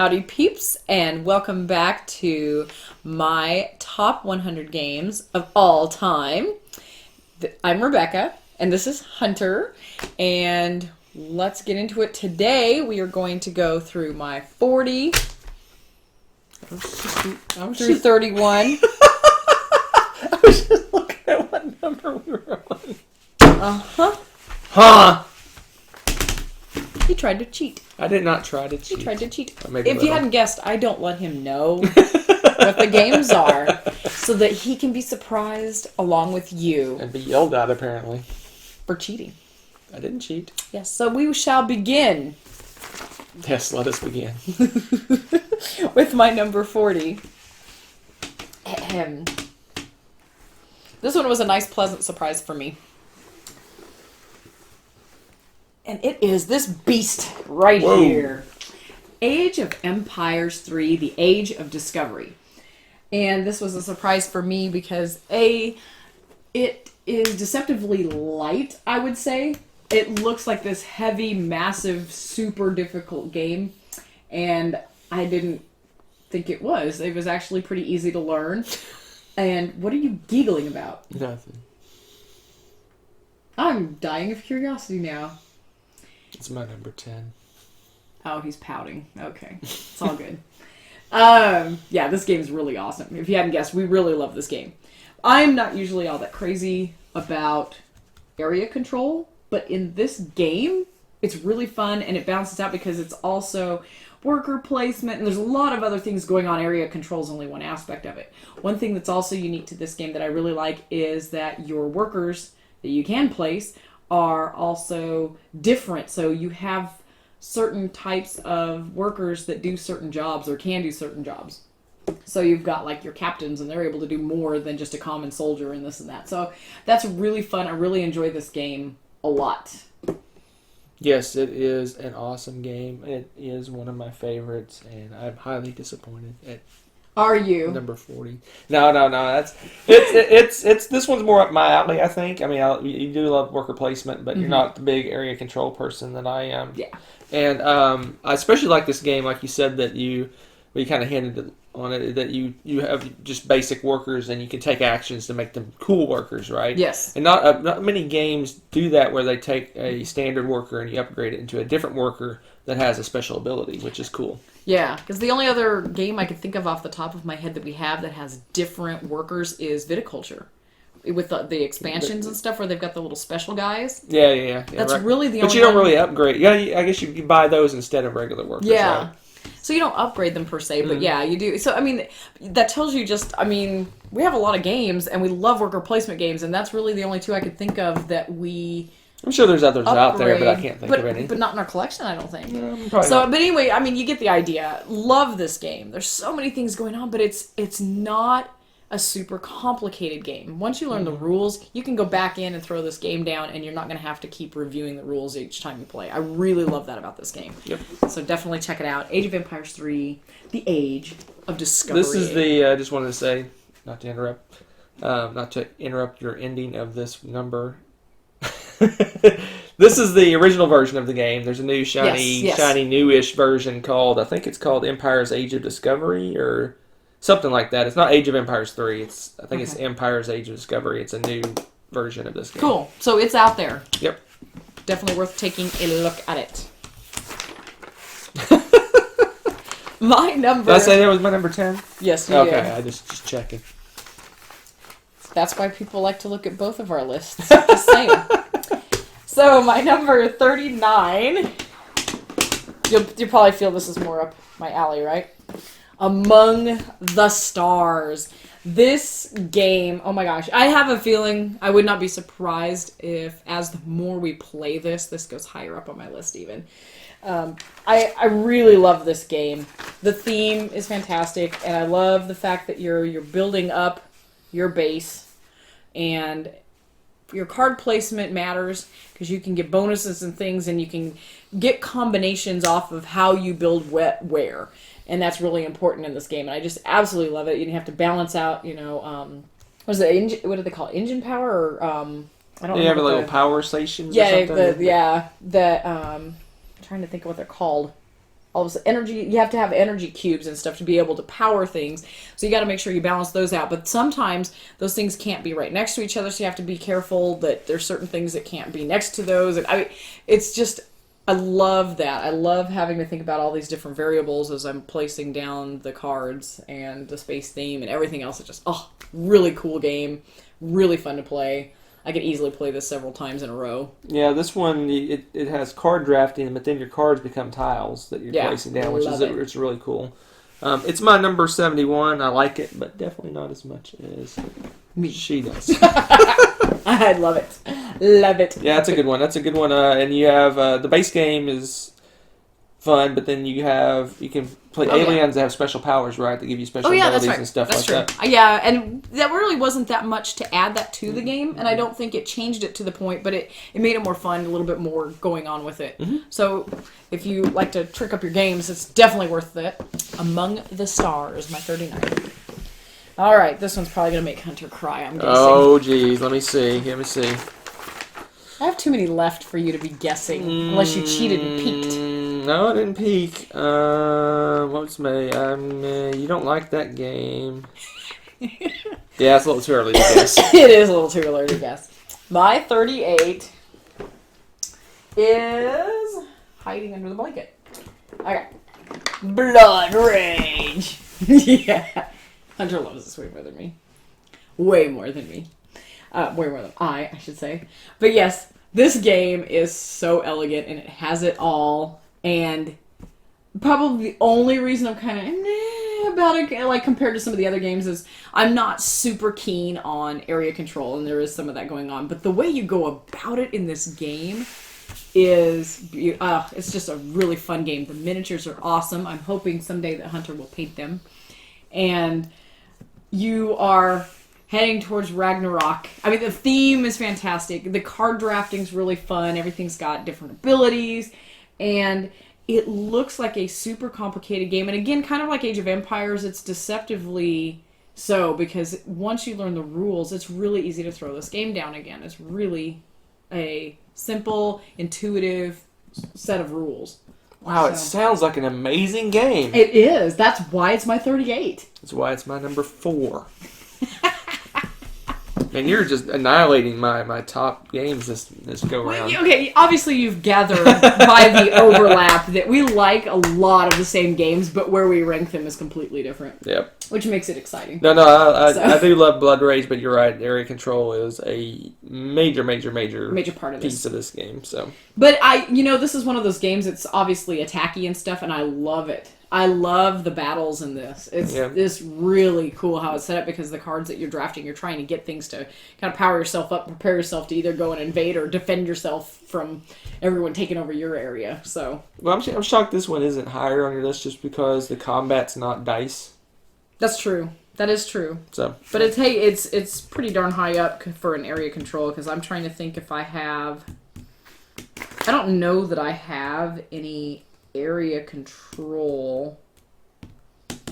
Howdy peeps, and welcome back to my top 100 games of all time. I'm Rebecca, and this is Hunter, and let's get into it. Today, we are going to go through my 40 through 31. I was just looking at what number we were on. Uh-huh. Huh! He tried to cheat. I did not try to cheat. He tried to cheat. If you hadn't guessed, I don't let him know what the games are so that he can be surprised along with you. And be yelled at, apparently. For cheating. I didn't cheat. Yes, so we shall begin. Yes, let us begin. With my number 40. This one was a nice, pleasant surprise for me. And it is this beast right here. Age of Empires 3, The Age of Discovery. And this was a surprise for me because, A, it is deceptively light, I would say. It looks like this heavy, massive, super difficult game. And I didn't think it was. It was actually pretty easy to learn. And what are you giggling about? Nothing. I'm dying of curiosity now. It's my number 10. Oh, he's pouting. Okay. It's all good. Yeah, this game is really awesome. If you hadn't guessed, we really love this game. I'm not usually all that crazy about area control, but in this game, it's really fun and it balances out because it's also worker placement and there's a lot of other things going on. Area control is only one aspect of it. One thing that's also unique to this game that I really like is that your workers that you can place are also different. So you have certain types of workers that do certain jobs or can do certain jobs. So you've got like your captains and they're able to do more than just a common soldier and this and that. So that's really fun. I really enjoy this game a lot. Yes, it is an awesome game. It is one of my favorites, and I'm highly disappointed at Are you? number 40. No. That's it's this one's more up my alley, I think. I mean, you do love worker placement, but you're not the big area control person that I am. Yeah. And I especially like this game, like you said, that you kind of hinted on it, that you have just basic workers and you can take actions to make them cool workers, right? Yes. And not many games do that where they take a standard worker and you upgrade it into a different worker that has a special ability, which is cool. Yeah, because the only other game I could think of off the top of my head that we have that has different workers is Viticulture. With the expansions and stuff where they've got the little special guys. Yeah. That's right. really the only But you don't one. really upgrade. Yeah, I guess you buy those instead of regular workers. Yeah. Right? So you don't upgrade them per se, but yeah, you do. So, I mean, that tells you just, I mean, we have a lot of games and we love worker placement games, and that's really the only two I could think of that we I'm sure there's others out there, but I upgrade. can't think of any. But not in our collection, I don't think. Probably So, not. but anyway, I mean, you get the idea. Love this game. There's so many things going on, but it's not a super complicated game. Once you learn the rules, you can go back in and throw this game down, and you're not going to have to keep reviewing the rules each time you play. I really love that about this game. Yep. So definitely check it out. Age of Empires 3, The Age of Discovery. This is the, just wanted to say, not to interrupt your ending of this number. This is the original version of the game. There's a new shiny, newish version called, I think it's called Empire's Age of Discovery, or something like that. It's not Age of Empires 3. I think it's Empire's Age of Discovery. It's a new version of this game. Cool. So it's out there. Yep. Definitely worth taking a look at it. My number... Did I say that was my number 10? Yes, you Okay, did. I just checking. That's why people like to look at both of our lists. Just saying. So, my number 39... You'll probably feel this is more up my alley, right? Among the Stars. This game, oh my gosh, I have a feeling I would not be surprised if, as the more we play this goes higher up on my list even. I really love this game. The theme is fantastic, and I love the fact that you're building up your base, and your card placement matters because you can get bonuses and things, and you can get combinations off of how you build where. And that's really important in this game, and I just absolutely love it. You have to balance out, what is it? What do they call it? Engine power, or I don't know. You have little power stations. Yeah, or something? I'm trying to think of what they're called. all of this energy. You have to have energy cubes and stuff to be able to power things. So you got to make sure you balance those out. But sometimes those things can't be right next to each other. So you have to be careful that there's certain things that can't be next to those. And it's just, I love that. I love having to think about all these different variables as I'm placing down the cards and the space theme and everything else. It's just, really cool game. Really fun to play. I could easily play this several times in a row. Yeah, this one, it has card drafting, but then your cards become tiles that you're placing down, which is it's really cool. It's my number 71. I like it, but definitely not as much as she does. I love it. Love it. Yeah, that's a good one. And you have, the base game is fun, but then you can play aliens that have special powers, right? That give you special abilities and stuff that. Yeah, and that really wasn't that much to add that to the game, and I don't think it changed it to the point, but it made it more fun, a little bit more going on with it. Mm-hmm. So if you like to trick up your games, it's definitely worth it. Among the Stars, my 39. All right, this one's probably going to make Hunter cry, I'm guessing. Oh, geez. Let me see. I have too many left for you to be guessing, unless you cheated and peeked. No, I didn't peek. What's May? You don't like that game. Yeah, it's a little too early to guess. It is a little too early to guess. My 38 is hiding under the blanket. Okay. Blood Rage. Yeah. Hunter loves this way more than me. Way more than me. Way more than I should say. But yes, this game is so elegant and it has it all. And probably the only reason I'm kind of about it, like compared to some of the other games, is I'm not super keen on area control, and there is some of that going on. But the way you go about it in this game is, it's just a really fun game. The miniatures are awesome. I'm hoping someday that Hunter will paint them. And you are heading towards Ragnarok. I mean, the theme is fantastic. The card drafting's really fun. Everything's got different abilities. And it looks like a super complicated game. And again, kind of like Age of Empires, it's deceptively so, because once you learn the rules, it's really easy to throw this game down again. It's really a simple, intuitive set of rules. Wow, it sounds like an amazing game. It is. That's why it's my 38. That's why it's my number 4. And you're just annihilating my top games this go around. Okay, obviously you've gathered by the overlap that we like a lot of the same games, but where we rank them is completely different. Yep. Which makes it exciting. No, I do love Blood Rage, but you're right. Area control is a major part of piece of this game. So, but this is one of those games that's obviously attacky and stuff, and I love it. I love the battles in this. It's really cool how it's set up, because the cards that you're drafting, you're trying to get things to kind of power yourself up, prepare yourself to either go and invade or defend yourself from everyone taking over your area. So, well, I'm shocked this one isn't higher on your list, just because the combat's not dice. That's true. That is true. So, but it's pretty darn high up for an area control, because I'm trying to think if I have. I don't know that I have any area control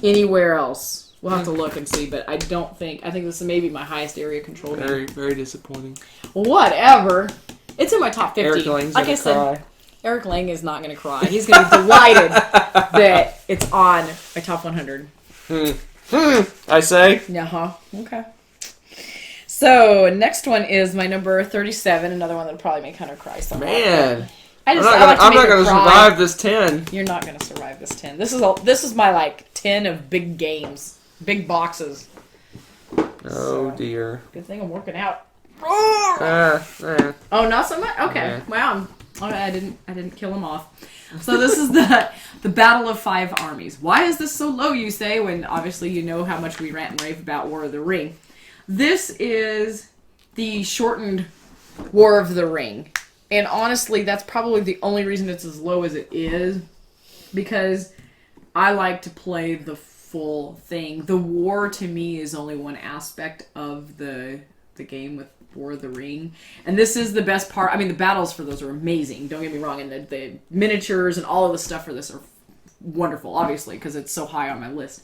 anywhere else. We'll have to look and see, but I think this is maybe my highest area control game. Very, very disappointing. Whatever. It's in my top 50. Eric Lang's like I said, cry. Eric Lang is not going to cry. He's going to be delighted that it's on my top 100. I say. Yeah, okay. So, next one is my number 37, another one that'll probably make Hunter cry somewhat. Man. I'm not going to survive this 10. You're not going to survive this 10. This is my 10 of big games, big boxes. Oh dear. Good thing I'm working out. Oh, not so much. Okay. Wow. I didn't kill him off. So this is the Battle of 5 Armies. Why is this so low, you say, when obviously you know how much we rant and rave about War of the Ring? This is the shortened War of the Ring. And honestly, that's probably the only reason it's as low as it is, because I like to play the full thing. The war, to me, is only one aspect of the game with War of the Ring. And this is the best part. I mean, the battles for those are amazing, don't get me wrong, and the miniatures and all of the stuff for this are wonderful, obviously, because it's so high on my list.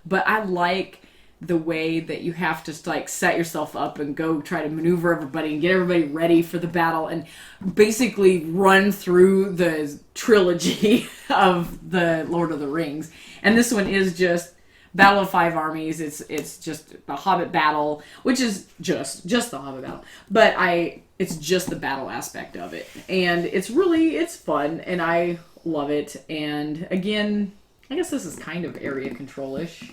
But I like the way that you have to like set yourself up and go try to maneuver everybody and get everybody ready for the battle and basically run through the trilogy of the Lord of the Rings. And this one is just Battle of Five Armies. It's just a Hobbit battle, which is just the Hobbit battle. But it's just the battle aspect of it. And it's fun and I love it. And again, I guess this is kind of area control-ish.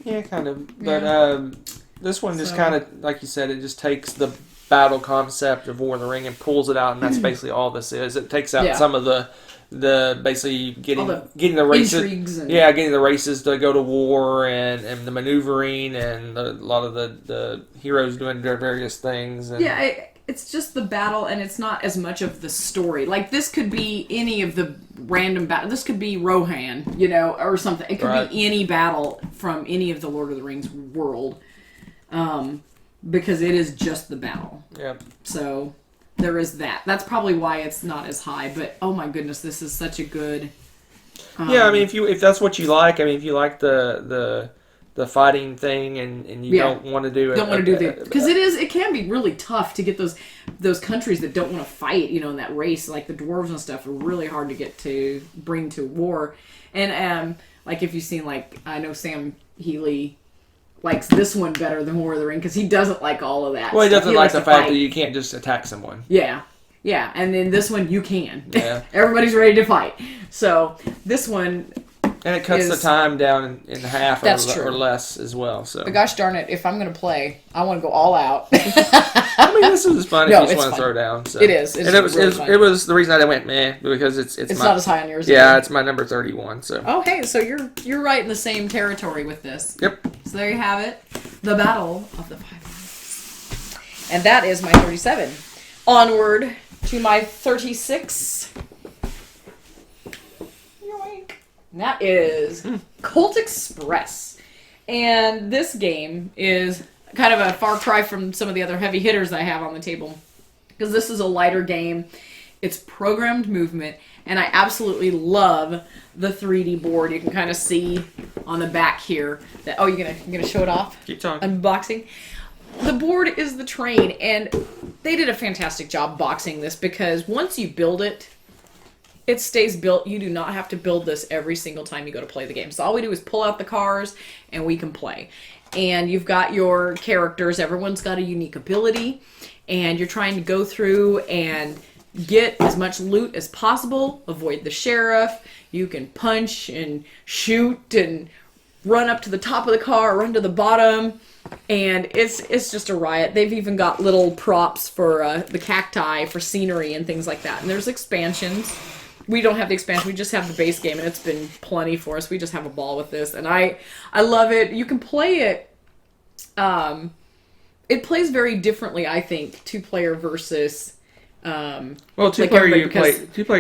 Yeah, kind of. But this one just kind of, like you said, it just takes the battle concept of War of the Ring and pulls it out, and that's basically all this is. It takes out some of the basically getting the races, getting the races to go to war and the maneuvering and a lot of the heroes doing their various things. And it's just the battle, and it's not as much of the story. Like, this could be any of the random battle. This could be Rohan, or something. It could be any battle from any of the Lord of the Rings world, because it is just the battle. Yep. So there is that. That's probably why it's not as high. But oh my goodness, this is such a good. I mean, if that's what you like, if you like the fighting thing and you don't want to do it. Because it can be really tough to get those countries that don't want to fight, in that race. Like the dwarves and stuff are really hard to bring to war. And like if you've seen, like, I know Sam Healy likes this one better than War of the Ring because he doesn't like all of that. Well, he doesn't like the fact that you can't just attack someone. Yeah. Yeah, and then this one you can. Yeah. Everybody's ready to fight. So this one... And it cuts the time down in half or less as well. So, but gosh darn it, if I'm going to play, I want to go all out. I mean, this is fun if you just want to throw down. So. It is. And it was the reason I went meh, because it's not as high on yours. Yeah, it's my number 31. So. Oh, hey, so you're right in the same territory with this. Yep. So there you have it, the Battle of the Five Armies, and that is my 37. Onward to my 36. And that is Colt Express. And this game is kind of a far cry from some of the other heavy hitters I have on the table. Because this is a lighter game. It's programmed movement. And I absolutely love the 3D board. You can kind of see on the back here. That you're gonna show it off? Keep talking. Unboxing. The board is the train. And they did a fantastic job boxing this. Because once you build it, it stays built. You do not have to build this every single time you go to play the game. So all we do is pull out the cars and we can play. And you've got your characters. Everyone's got a unique ability. And you're trying to go through and get as much loot as possible. Avoid the sheriff. You can punch and shoot and run up to the top of the car, run to the bottom. And it's just a riot. They've even got little props for the cacti for scenery and things like that. And there's expansions. We don't have the expansion. We just have the base game, and it's been plenty for us. We just have a ball with this, and I love it. You can play it. It plays very differently, I think, two-player versus. Two-player you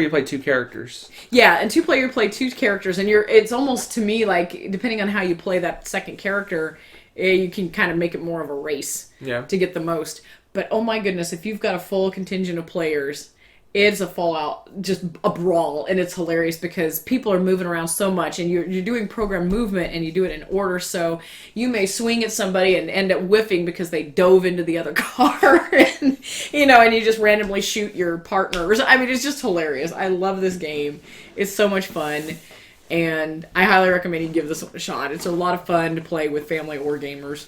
play two characters. Yeah, and two-player you play two characters, and it's almost to me like depending on how you play that second character, you can kind of make it more of a race to get the most. But oh my goodness, if you've got a full contingent of players. It's a fallout, just a brawl, and it's hilarious because people are moving around so much, and you're doing program movement, and you do it in order, so you may swing at somebody and end up whiffing because they dove into the other car, and and you just randomly shoot your partner. I mean, it's just hilarious. I love this game. It's so much fun, and I highly recommend you give this one a shot. It's a lot of fun to play with family or gamers.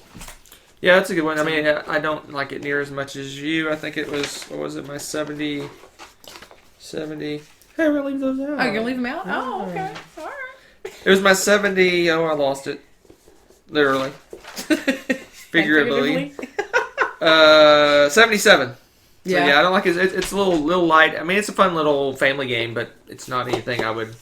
Yeah, that's a good one. I mean, I don't like it near as much as you. I think it was, what was it, my 70... Hey, we're going to leave those out. Oh, you're going to leave them out? Oh, okay. All right. It was my 70... Oh, I lost it. Literally. Figuratively. 77. So, yeah, I don't like it. It's a little light. I mean, it's a fun little family game, but it's not anything I would...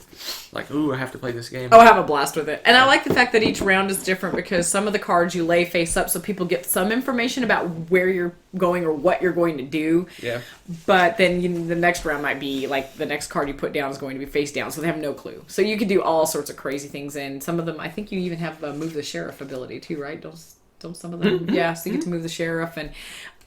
Like, ooh, I have to play this game. Oh, I have a blast with it. And I like the fact that each round is different because some of the cards you lay face up so people get some information about where you're going or what you're going to do. Yeah. But then the next round might be, like, the next card you put down is going to be face down, so they have no clue. So you can do all sorts of crazy things, and some of them, I think you even have Move the Sheriff ability, too, right? Don't some of them? Mm-hmm. Yeah, so you get to move the sheriff, and...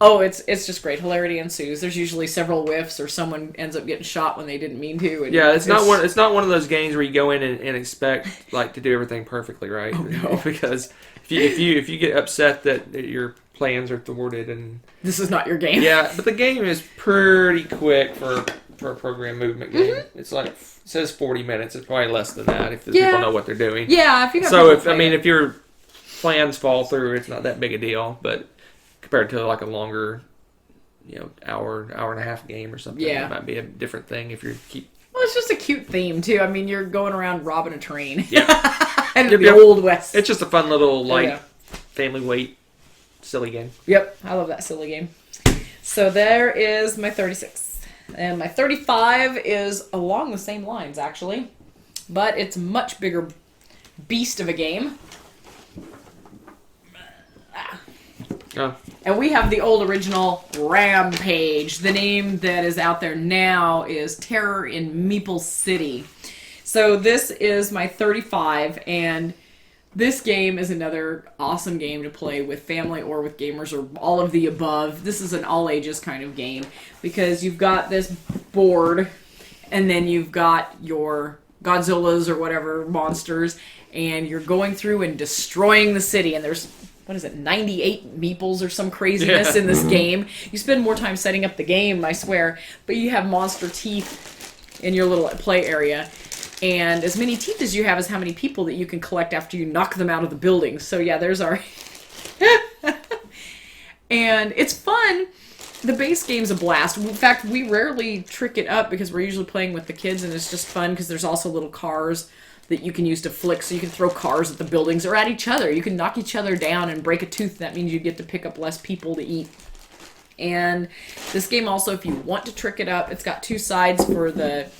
Oh, it's just great. Hilarity ensues. There's usually several whiffs, or someone ends up getting shot when they didn't mean to. And yeah, it's not one of those games where you go in and expect to do everything perfectly, right? Oh, no. Because if you get upset that your plans are thwarted and this is not your game. Yeah, but the game is pretty quick for a program movement game. Mm-hmm. It's like it says 40 minutes. It's probably less than that if the people know what they're doing. Yeah, if you got so if your plans fall through, it's not that big a deal. But compared to like a longer, hour and a half game or something, it might be a different thing if you keep. Well, it's just a cute theme too. I mean, you're going around robbing a train. Yeah, and the Old West. It's just a fun little family weight silly game. Yep, I love that silly game. So there is my 36. And my 35 is along the same lines, actually. But it's a much bigger beast of a game. Oh. And we have the old original Rampage. The name that is out there now is Terror in Meeple City. So this is my 35, and this game is another awesome game to play with family or with gamers or all of the above. This is an all ages kind of game because you've got this board and then you've got your Godzillas or whatever monsters and you're going through and destroying the city, and there's 98 meeples or some craziness in this game. You spend more time setting up the game, I swear, but you have monster teeth in your little play area. And as many teeth as you have is how many people that you can collect after you knock them out of the building. So yeah, there's our... And it's fun. The base game's a blast. In fact, we rarely trick it up because we're usually playing with the kids, and it's just fun because there's also little cars that you can use to flick, so you can throw cars at the buildings or at each other. You can knock each other down and break a tooth. That means you get to pick up less people to eat. And this game also, if you want to trick it up, it's got two sides for the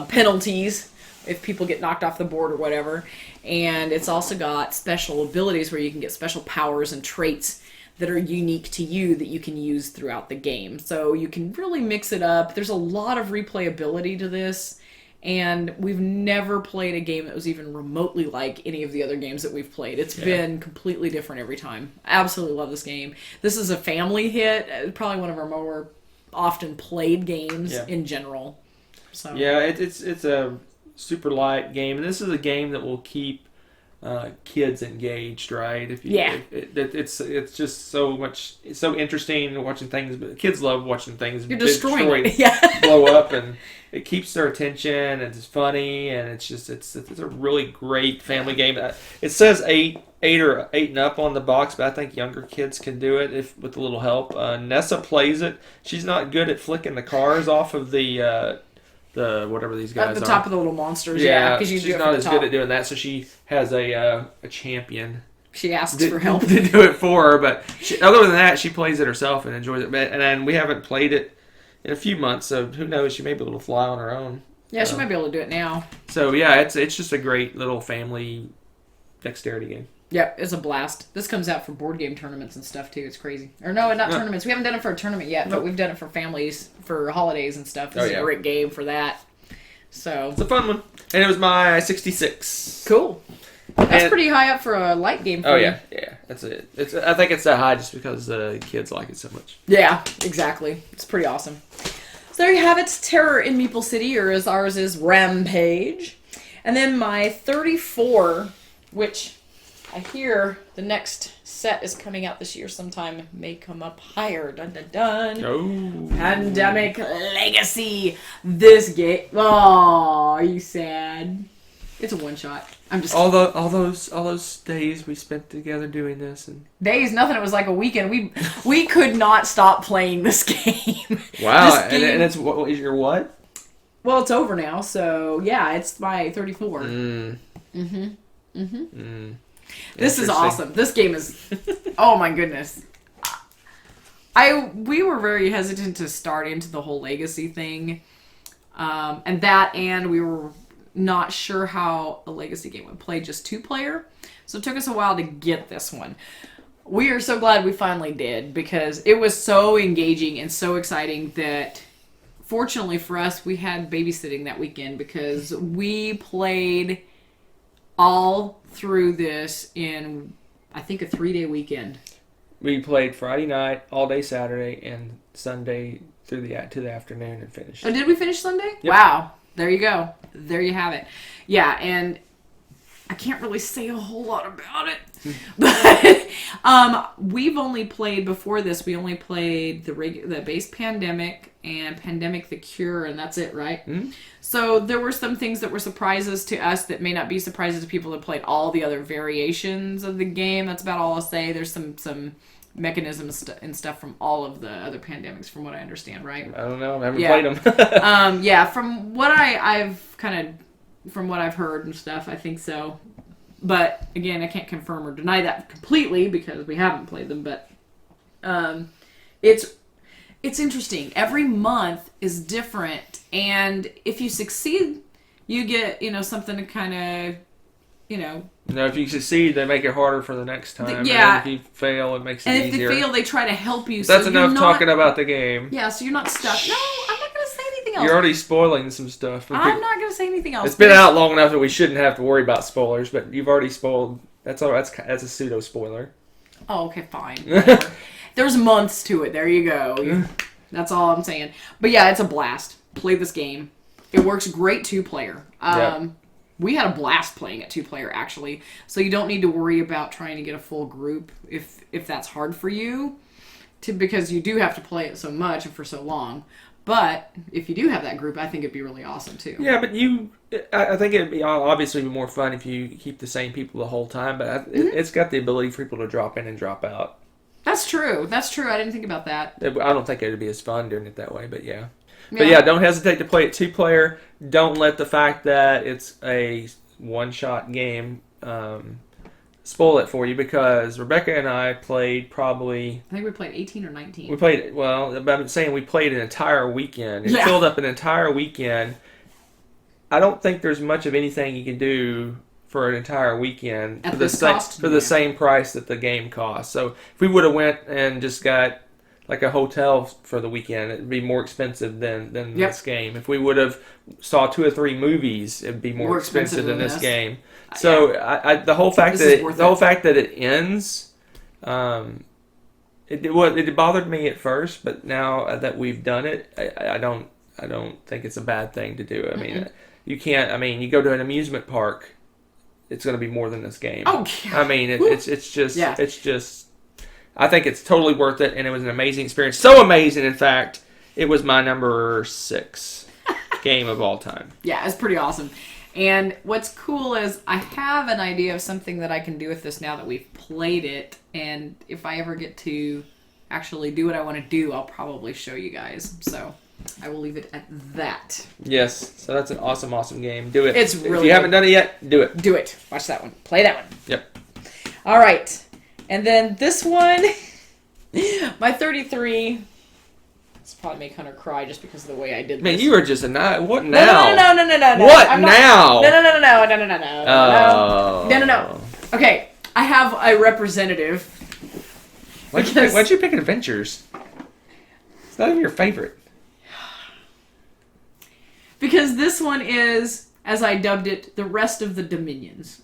penalties if people get knocked off the board or whatever. And it's also got special abilities where you can get special powers and traits that are unique to you that you can use throughout the game. So you can really mix it up. There's a lot of replayability to this. And we've never played a game that was even remotely like any of the other games that we've played. It's been completely different every time. I absolutely love this game. This is a family hit. Probably one of our more often played games in general. So yeah, it's a super light game, and this is a game that will keep kids engaged, right? It's just so interesting watching things. But kids love watching things. You're destroying it. Blow up, and it keeps their attention, and it's funny, and it's a really great family game. It says 8 or 8 and up on the box, but I think younger kids can do it with a little help. Nessa plays it. She's not good at flicking the cars off of the whatever these guys are. At the top of the little monsters, because she's not as good at doing that, so she has a champion. She asks for help to do it for her, but other than that, she plays it herself and enjoys it. And we haven't played it in a few months, so who knows? She may be able to fly on her own. Yeah, she might be able to do it now. So yeah, it's just a great little family dexterity game. Yep, it's a blast. This comes out for board game tournaments and stuff too. It's crazy. Or no, not tournaments. We haven't done it for a tournament yet, but we've done it for families, for holidays and stuff. This is a great game for that. So it's a fun one. And it was my 66. Cool. That's pretty high up for a light game for you. Yeah. That's it. I think it's that high just because the kids like it so much. Yeah, exactly. It's pretty awesome. So there you have it. Terror in Meeple City, or as ours is, Rampage. And then my 34, which I hear the next set is coming out this year sometime. May come up higher. Dun dun dun. Oh. Pandemic Legacy. This game. Oh, are you sad? It's a one shot. I'm just all those days we spent together doing this and days. Nothing. It was like a weekend. We could not stop playing this game. Wow. This game, and it's what is your what? Well, it's over now. So yeah, it's my 34. This is awesome. This game is, oh my goodness. We were very hesitant to start into the whole legacy thing. And we were not sure how a legacy game would play just 2-player. So it took us a while to get this one. We are so glad we finally did because it was so engaging and so exciting that fortunately for us, we had babysitting that weekend because we played all through this in, I think, a 3-day weekend. We played Friday night, all day Saturday, and Sunday to the afternoon and finished. Oh, did we finish Sunday? Yep. Wow. There you go. There you have it. Yeah, and I can't really say a whole lot about it. But we've only played, before this, we only played the base Pandemic and Pandemic the Cure, and that's it, right? Mm-hmm. So there were some things that were surprises to us that may not be surprises to people that played all the other variations of the game. That's about all I'll say. There's some mechanisms and stuff from all of the other Pandemics, from what I understand, right? I don't know. I haven't played them. From what I've kind of... From what I've heard and stuff, I think so. But, again, I can't confirm or deny that completely because we haven't played them. But it's interesting. Every month is different. And if you succeed, you get, something to kind of, if you succeed, they make it harder for the next time. Yeah. And if you fail, it makes it easier. easier. And if you fail, they try to help you. That's enough talking about the game. Yeah, so you're not stuck. No, I'm not going to say anything else. You're already spoiling some stuff. I'm not going to say anything else. It's been out long enough that we shouldn't have to worry about spoilers, but you've already spoiled. That's a pseudo spoiler. Oh, okay, fine. There's months to it. There you go. That's all I'm saying. But yeah, it's a blast. Play this game. It works great 2-player. We had a blast playing it 2-player, actually. So you don't need to worry about trying to get a full group if that's hard for you, because you do have to play it so much and for so long. But if you do have that group, I think it'd be really awesome, too. Yeah, but I think it'd be obviously more fun if you keep the same people the whole time, but it's got the ability for people to drop in and drop out. That's true. I didn't think about that. I don't think it would be as fun doing it that way, but yeah. But yeah, don't hesitate to play it 2-player. Don't let the fact that it's a one-shot game spoil it for you, because Rebecca and I played probably... I think we played 18 or 19. We played, I'm saying we played an entire weekend. It filled up an entire weekend. I don't think there's much of anything you can do for an entire weekend for the same price that the game costs. So if we would have went and just got like a hotel for the weekend, it'd be more expensive than this game. If we would have saw 2 or 3 movies, it'd be more expensive than this game. So the whole fact that it ends, it bothered me at first, but now that we've done it, I don't think it's a bad thing to do. I mean, you can't. I mean, you go to an amusement park, it's going to be more than this game. Oh, yeah. I mean, it's just. I think it's totally worth it, and it was an amazing experience. So amazing, in fact, it was my number 6 game of all time. Yeah, it's pretty awesome. And what's cool is I have an idea of something that I can do with this now that we've played it, and if I ever get to actually do what I want to do, I'll probably show you guys. So I will leave it at that. Yes, so that's an awesome, awesome game. Do it. It's really If you haven't done it yet, do it. Do it. Watch that one. Play that one. Yep. All right. And then this one, my 33. This will probably make Hunter cry just because of the way I did this. Man, you were just what now? No. What now? No. Okay, I have a representative. Why'd you pick Adventures? It's not even your favorite. Because this one is, as I dubbed it, the rest of the Dominions.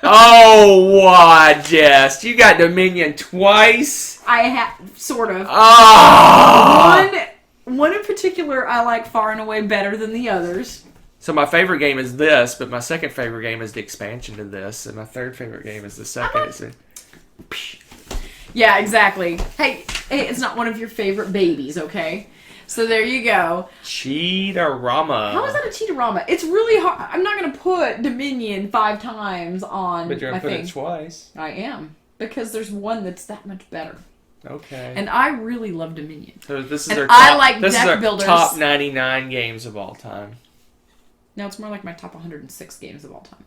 Oh, what, Jess? You got Dominion twice? I have, sort of. Oh! One in particular I like far and away better than the others. So my favorite game is this, but my second favorite game is the expansion to this, and my third favorite game is the second. Yeah, exactly. Hey, it's not one of your favorite babies, okay? So there you go. Cheaterama. How is that a cheaterama? It's really hard. I'm not going to put Dominion 5 times on. But you're going to put it twice. I am. Because there's one that's that much better. Okay. And I really love Dominion. So this is and our top, I like this deck is our builders. top 99 games of all time. No, it's more like my top 106 games of all time.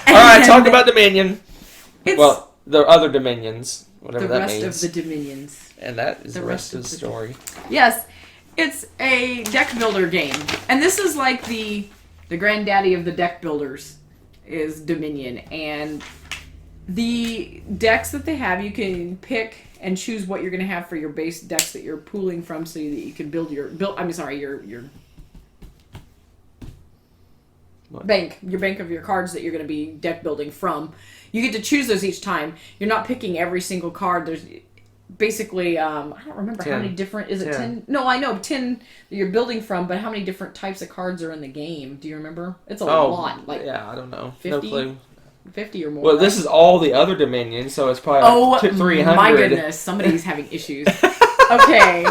All right, talk about Dominion. Well, the other Dominions. Whatever that means. The rest of the Dominions. And that is the rest of the story. Yes. It's a deck builder game. And this is like the granddaddy of the deck builders is Dominion. And the decks that they have, you can pick and choose what you're going to have for your base decks that you're pooling from so that you can build your bank of your cards that you're going to be deck building from. You get to choose those each time. You're not picking every single card. basically, I don't remember 10. how many different, is it 10? 10? No, I know 10 that you're building from, but how many different types of cards are in the game? Do you remember? It's a lot. Like, yeah, I don't know. 50? No clue. 50 or more. Well, right? this is all the other Dominions, so it's probably like 300. My goodness, somebody's having issues. Okay.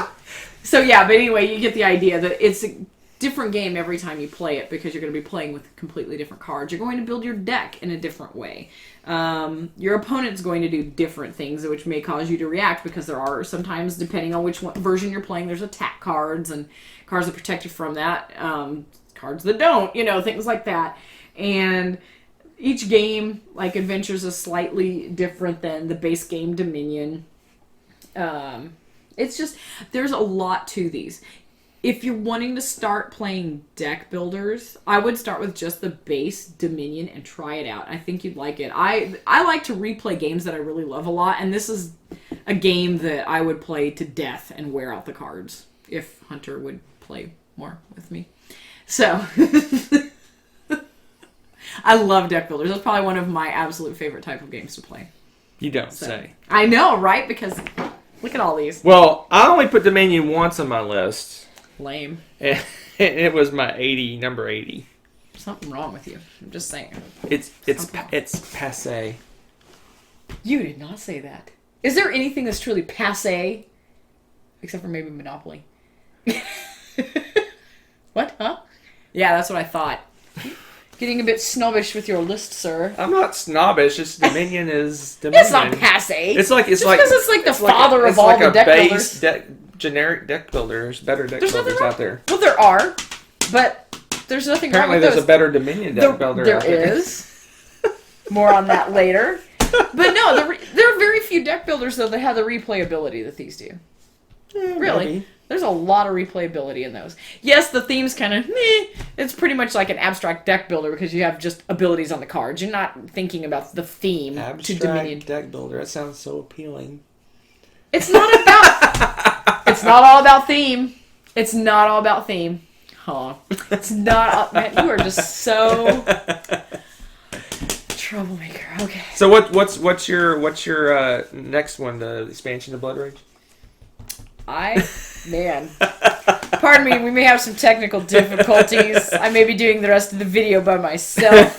So yeah, but anyway, you get the idea that it's a different game every time you play it because you're going to be playing with completely different cards. You're going to build your deck in a different way. Your opponent's going to do different things, which may cause you to react because there are sometimes, depending on which version you're playing, there's attack cards and cards that protect you from that, cards that don't, things like that. And each game, like Adventures, is slightly different than the base game Dominion. It's just, there's a lot to these. If you're wanting to start playing deck builders, I would start with just the base Dominion and try it out. I think you'd like it. I like to replay games that I really love a lot, and this is a game that I would play to death and wear out the cards if Hunter would play more with me. So, I love deck builders. That's probably one of my absolute favorite type of games to play. You don't say. I know, right? Because look at all these. Well, I only put Dominion once on my list. Lame. And it was my number 80. Something wrong with you. I'm just saying. It's passé. You did not say that. Is there anything that's truly passé? Except for maybe Monopoly. What? Huh? Yeah, that's what I thought. Getting a bit snobbish with your list, sir. I'm not snobbish. Just Dominion is Dominion. It's not passé. It's like because it's like the father of all the deck builders. Generic deck builders, better deck builders out there. Well, there are, but there's nothing wrong with Apparently, there's a better Dominion deck builder out there. There is. More on that later. But no, there are very few deck builders, though, that have the replayability that these do. Really. Maybe. There's a lot of replayability in those. Yes, the theme's kind of it's pretty much like an abstract deck builder because you have just abilities on the cards. You're not thinking about the theme to Dominion. Deck builder. That sounds so appealing. It's not about... It's not all about theme. It's not all about theme. Huh. It's not... Man, you are just so... troublemaker. Okay. So what's your next one? The expansion of Blood Rage? Man. Pardon me, we may have some technical difficulties. I may be doing the rest of the video by myself.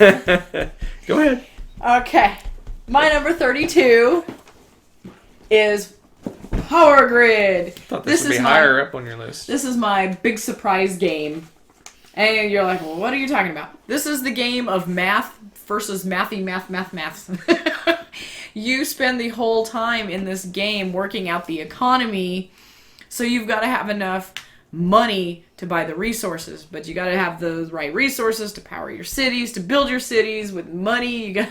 Go ahead. Okay. My number 32 is Power Grid. Thought this would be higher up on your list. This is my big surprise game. And you're like, well, what are you talking about? This is the game of math versus math. You spend the whole time in this game working out the economy. So you've got to have enough money to buy the resources, but you got to have the right resources to power your cities, to build your cities with money. You got,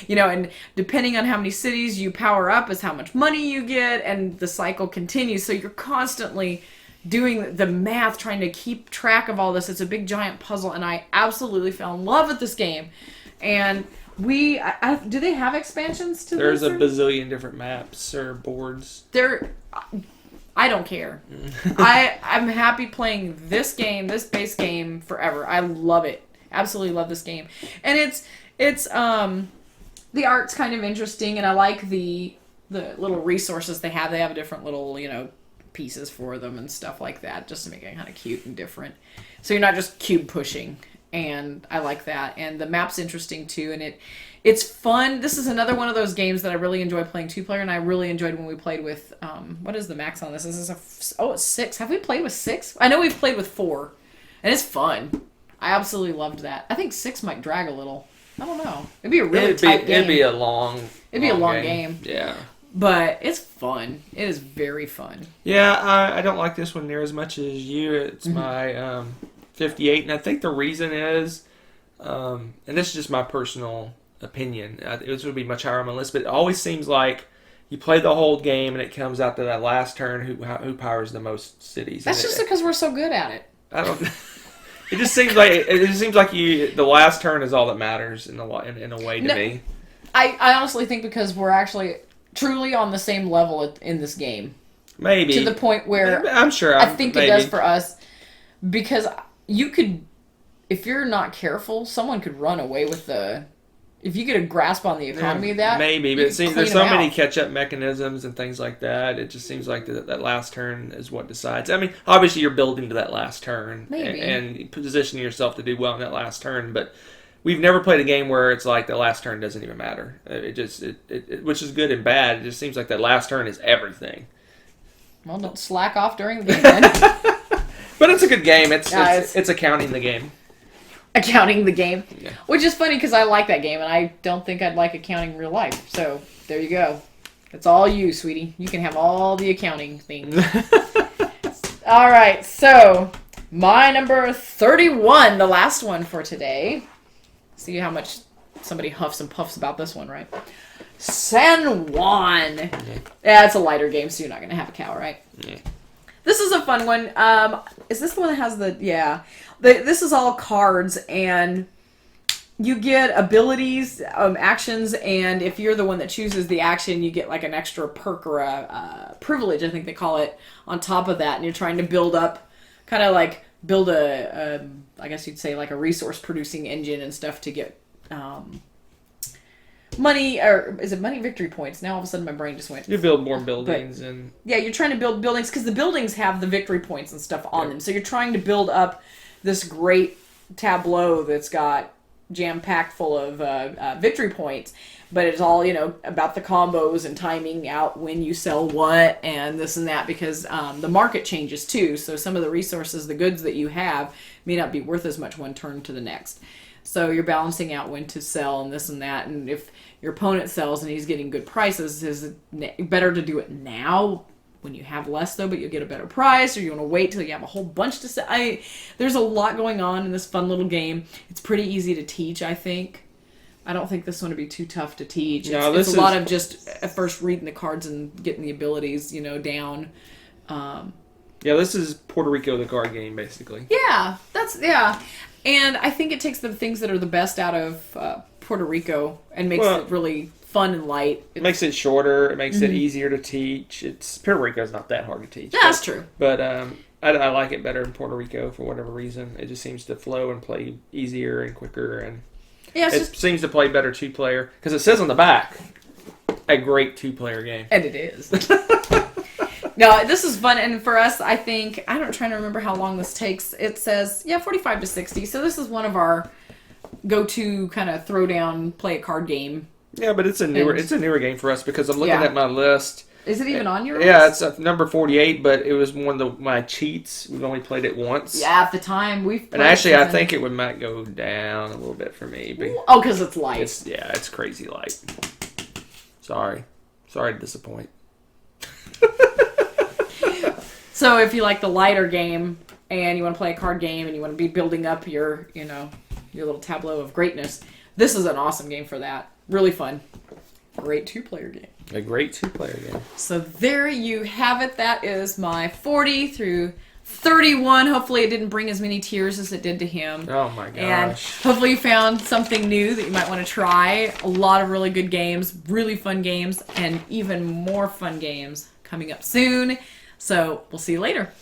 and depending on how many cities you power up is how much money you get, and the cycle continues. So you're constantly doing the math, trying to keep track of all this. It's a big giant puzzle, and I absolutely fell in love with this game. And do they have expansions to this? There's a bazillion different maps or boards. I don't care. I'm happy playing this game, this base game, forever. I love it. Absolutely love this game. And it's the art's kind of interesting, and I like the little resources they have. They have different little, pieces for them and stuff like that, just to make it kind of cute and different. So you're not just cube pushing, and I like that. And the map's interesting too, and it's fun. This is another one of those games that I really enjoy playing 2-player, and I really enjoyed when we played with, what is the max on this? It's 6. Have we played with 6? I know we've played with 4, and it's fun. I absolutely loved that. I think 6 might drag a little. I don't know. It'd be a really tight game. It'd be a long game. Yeah. But it's fun. It is very fun. Yeah, I don't like this one near as much as you. It's my 58, and I think the reason is, and this is just my personal opinion, this would be much higher on my list, but it always seems like you play the whole game and it comes out to that last turn who powers the most cities. That's just because we're so good at it. I don't. It just seems like the last turn is all that matters in a way to me. I honestly think because we're actually truly on the same level in this game. Maybe to the point where I'm sure. I think it does for us, because you could, if you're not careful, someone could run away with the if you get a grasp on the economy of that, maybe, but it seems there's so many catch-up mechanisms and things like that. It just seems like that last turn is what decides. I mean, obviously you're building to that last turn and positioning yourself to do well in that last turn, but we've never played a game where it's like the last turn doesn't even matter. It which is good and bad. It just seems like that last turn is everything. Well, don't slack off during the game then. But it's a good game. It's accounting the game. Accounting the game. Yeah. Which is funny because I like that game, and I don't think I'd like accounting in real life. So, there you go. It's all you, sweetie. You can have all the accounting things. All right, so my number 31, the last one for today. See how much somebody huffs and puffs about this one, right? San Juan. Yeah, it's a lighter game, so you're not going to have a cow, right? Yeah. This is a fun one. Is this the one that has the... Yeah. This is all cards, and you get abilities, actions, and if you're the one that chooses the action, you get like an extra perk or a privilege, I think they call it, on top of that. And you're trying to build up, kind of like build I guess you'd say like a resource-producing engine and stuff to get money, or is it money victory points? Now all of a sudden my brain just went. You build more buildings and... Yeah, you're trying to build buildings because the buildings have the victory points and stuff on them. So you're trying to build up this great tableau that's got jam-packed full of victory points, but it's all, about the combos and timing out when you sell what and this and that, because the market changes too. So some of the resources, the goods that you have, may not be worth as much one turn to the next. So you're balancing out when to sell and this and that, and if your opponent sells and he's getting good prices, is it better to do it now when you have less, though, but you'll get a better price, or you want to wait till you have a whole bunch to sell? There's a lot going on in this fun little game. It's pretty easy to teach, I think. I don't think this one would be too tough to teach. It's a lot of just at first reading the cards and getting the abilities, down. Yeah, this is Puerto Rico, the card game, basically. Yeah, and I think it takes the things that are the best out of Puerto Rico and makes it really fun and light. It makes it shorter. It makes it easier to teach. Puerto Rico's not that hard to teach. Yeah, that's true. But I like it better in Puerto Rico for whatever reason. It just seems to flow and play easier and quicker, and seems to play better two-player, because it says on the back, a great two-player game. And it is. No, this is fun, and for us, I think, I'm trying to remember how long this takes. It says, 45 to 60, so this is one of our go-to kind of throw-down, play a card game. Yeah, but it's a newer game for us, because I'm looking at my list. Is it even on your list? Yeah, it's number 48, but it was one of my cheats. We've only played it once. Yeah, at the time we've played. And actually, I think it might go down a little bit for me. Oh, because it's light. It's crazy light. Sorry to disappoint. So if you like the lighter game and you want to play a card game and you want to be building up your little tableau of greatness, this is an awesome game for that. Really fun. Great two-player game. A great two-player game. So there you have it. That is my 40 through 31. Hopefully it didn't bring as many tears as it did to him. Oh my gosh. And hopefully you found something new that you might want to try. A lot of really good games, really fun games, and even more fun games coming up soon. So we'll see you later.